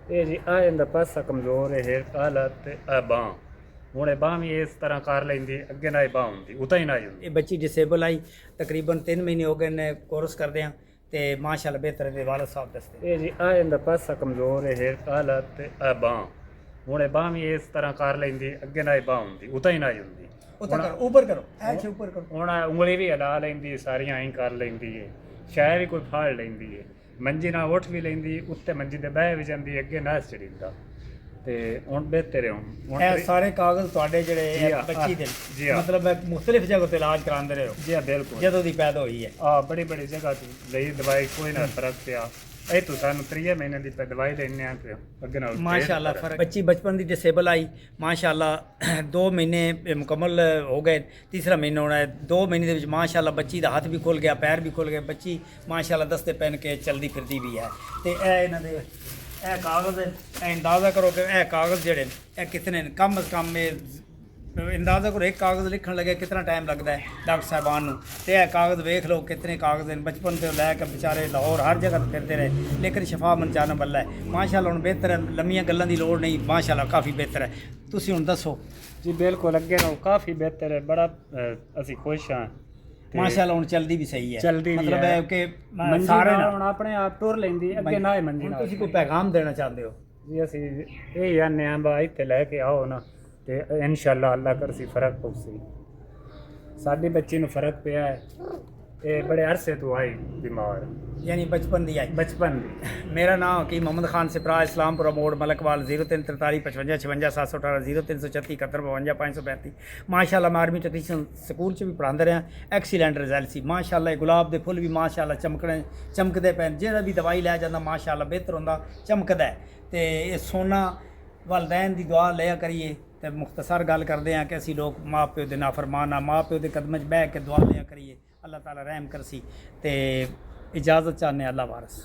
ਇਹ ਜੀ ਆ ਇਹਦਾ ਪਾਸਾ ਕਮਜ਼ੋਰ ਹੈ ਹਾਲਤ ਆ ਬਾਂਹ ਹੁਣ ਇਹ ਬਾਂਹ ਵੀ ਇਸ ਤਰ੍ਹਾਂ ਕਰ ਲੈਂਦੀ ਅੱਗੇ ਨਾ ਇਹ ਬਾਂਹ ਹੁੰਦੀ ਉਤਾਂ ਹੀ ਨਾ ਹੁੰਦੀ। ਇਹ ਬੱਚੀ ਡਿਸੇਬਲ ਆਈ ਤਕਰੀਬਨ 3 ਮਹੀਨੇ ਹੋ ਗਏ ਨੇ ਕੋਰਸ ਕਰਦੇ ਆ ਤੇ ਮਾਸ਼ਾਅੱਲਾ ਬਿਹਤਰ ਦੇ ਵਾਲਦ ਸਾਹਿਬ ਦੱਸਦੇ। ਇਹ ਜੀ ਆ ਇਹਦਾ ਪਾਸਾ ਕਮਜ਼ੋਰ ਹੈ ਹਾਲਤ ਆ ਬਾਂਹ ਹੁਣ ਇਹ ਬਾਂਹ ਵੀ ਇਸ ਤਰ੍ਹਾਂ ਕਰ ਲੈਂਦੀ ਅੱਗੇ ਨਾ ਇਹ ਬਾਂਹ ਹੁੰਦੀ ਉਤਾਂ ਹੀ ਨਾ ਹੁੰਦੀ। ਉੱਤੇ ਕਰੋ ਉੱਪਰ ਕਰੋ ਐਸੇ ਉੱਪਰ ਕਰੋ। ਹੁਣ ਉਂਗਲੀ ਵੀ ਹਿਲਾ ਲੈਂਦੀ ਹੈ, ਸਾਰੀਆਂ ਐਂ ਕਰ ਲੈਂਦੀ ਹੈ, ਸ਼ਾਇਦ ਵੀ ਕੋਈ ਫਾੜ ਲੈਂਦੀ ਹੈ, ਮੰਜੀ ਨਾਲ ਉੱਠ ਵੀ ਲੈਂਦੀ, ਉੱਤੇ ਮੰਜੀ ਤੇ ਬਹਿ ਵੀ ਜਾਂਦੀ, ਅੱਗੇ ਨਾ ਚੜੀਂਦਾ ਤੇ ਹੁਣ ਬਿਹਤਰ ਹੈ। ਹੁਣ ਇਹ ਸਾਰੇ ਕਾਗਜ਼ ਤੁਹਾਡੇ ਜਿਹੜੇ ਜੀ ਹਾਂ, ਬੱਚੀ ਦੇ ਜੀ ਹਾਂ। ਮਤਲਬ ਮੁxtਲਿਫ ਜਗ੍ਹਾ ਤੇ ਇਲਾਜ ਕਰਾਉਂਦੇ ਰਹੇ ਹੋ ਜੀ ਹਾਂ, ਬਿਲਕੁਲ ਜਦੋਂ ਦੀ ਪੈਦਾ ਹੋਈ ਹੈ। ਬੜੀ ਬੜੀ ਜਗ੍ਹਾ ਤੇ ਲਈ ਦਵਾਈ ਕੋਈ ਨਾ ਫਰਕ ਪਿਆ। ਇਹ ਤੋਂ ਸਾਨੂੰ 3 ਮਹੀਨੇ ਦੀ ਦਵਾਈ ਲੈਣੇ ਆ ਤੇ ਅੱਗੇ ਨਾਲ माशाल्लाह फर्क बच्ची बचपन दी डिसेबल आई माशाल्लाह 2 महीने मुकम्मल हो गए, तीसरा महीना होना है। 2 महीने ਦੇ ਵਿੱਚ ਮਾਸ਼ਾਅੱਲਾ ਬੱਚੀ ਦਾ ਹੱਥ ਵੀ ਖੁੱਲ ਗਿਆ, ਪੈਰ ਵੀ ਖੁੱਲ ਗਏ, ਬੱਚੀ ਮਾਸ਼ਾਅੱਲਾ ਦਸਤੇ ਪਹਿਨ ਕੇ ਚਲਦੀ ਫਿਰਦੀ ਵੀ ਹੈ। ਤੇ ਇਹ ਇਹਨਾਂ ਦੇ ਇਹ ਕਾਗਜ਼ ਇਹ ਅੰਦਾਜ਼ਾ ਕਰੋ ਕਿ ਇਹ ਕਾਗਜ਼ ਜਿਹੜੇ ਇਹ ਕਿਤਨੇ ਨੇ ਕਮ ਅਜ਼ ਕਮ ਇਹ ਅੰਦਾਜ਼ਾ ਕਰੋ ਇੱਕ ਕਾਗਜ਼ ਲਿਖਣ ਲੱਗੇ ਕਿੰਨਾ ਟਾਈਮ ਲੱਗਦਾ ਹੈ ਡਾਕਟਰ ਸਾਹਿਬਾਨ ਨੂੰ। ਤੇ ਇਹ ਕਾਗਜ਼ ਵੇਖ ਲਓ ਕਿਤਨੇ ਕਾਗਜ਼ ਨੇ। ਬਚਪਨ ਤੋਂ ਲੈ ਕੇ ਵਿਚਾਰੇ ਲਾਹੌਰ ਹਰ ਜਗ੍ਹਾ ਤੇ ਫਿਰਦੇ ਰਹੇ ਲੇਕਿਨ ਸ਼ਫਾ ਮਨਚਾਨ ਬੱਲਾ ਹੈ ਮਾਸ਼ਾਅੱਲਾ। ਹੁਣ ਬਿਹਤਰ ਹੈ, ਲੰਮੀਆਂ ਗੱਲਾਂ ਦੀ ਲੋੜ ਨਹੀਂ, ਮਾਸ਼ਾਅੱਲਾ ਕਾਫੀ ਬਿਹਤਰ ਹੈ। ਤੁਸੀਂ ਹੁਣ ਦੱਸੋ। ਜੀ ਬਿਲਕੁਲ ਅੱਗੇ ਨਾਲ ਕਾਫੀ ਬਿਹਤਰ ਹੈ, ਬੜਾ ਅਸੀਂ ਖੁਸ਼ ਹਾਂ। ਮਾਸ਼ਾਅੱਲਾ ਹੁਣ ਚਲਦੀ ਵੀ ਸਹੀ ਹੈ, ਚਲਦੀ ਵੀ ਮਤਲਬ ਹੈ ਹੈ ਕਿ ਮੰਜੀ ਸਾਰੇ ਨਾਲ ਨਾਲ ਹੁਣ ਆਪਣੇ ਆਪ ਤੁਰ ਲੈਂਦੀ ਅੱਗੇ ਨਾ ਹੀ ਮੰਜੀ ਹੁਣ ਨਾਲ। ਤੁਸੀਂ ਕੋਈ ਪੈਗਾਮ ਦੇਣਾ ਚਾਹੁੰਦੇ ਹੋ? ਜੀ ਅਸੀਂ ਇਹ ਆਨੇ ਆ ਬਾ ਇੱਥੇ ਲੈ ਕੇ ਆਓ ਨਾ ਤੇ ਇਨਸ਼ਾਅੱਲਾ ਅੱਲਾ ਕਰਸੀ ਫਰਕ ਪਊਸੀ। ਸਾਡੀ ਬੱਚੀ ਨੂੰ ਫਰਕ ਪਿਆ ਹੈ, ਇਹ ਬੜੇ ਅਰਸੇ ਤੋਂ ਆਈ ਬਿਮਾਰ, यानी बचपन दी आई। ਬਚਪਨ ਦੀ। मेरा नाम हकीम मोहम्मद खान सिपरा, इस्लामपुरा मोड़ मलकवाल 0343 55 56 718 0336 71 52 535। माशाअल्लाह मैं आर्मी टेक्नीशियन स्कूल च भी पढ़ाते रहा, एक्सीलेंट रिजल्ट सी माशाअल्लाह। गुलाब के फुल भी माशाअल्लाह चमकते पे, जेड़ा भी दवाई लै जाता माशाअल्लाह बेहतर होंदा, चमकदा है। तो ये सोना वालदैन की दुआ लिया करिए। तो मुख्तसर गल करते हैं कि असी लोग माँ प्यो के नाफरमान हाँ, माँ प्यो के कदम च बह के दुआ लिया करिए, अल्लाह ताला रहम करसी। तो इजाज़त चाहने अल्लाह वारस।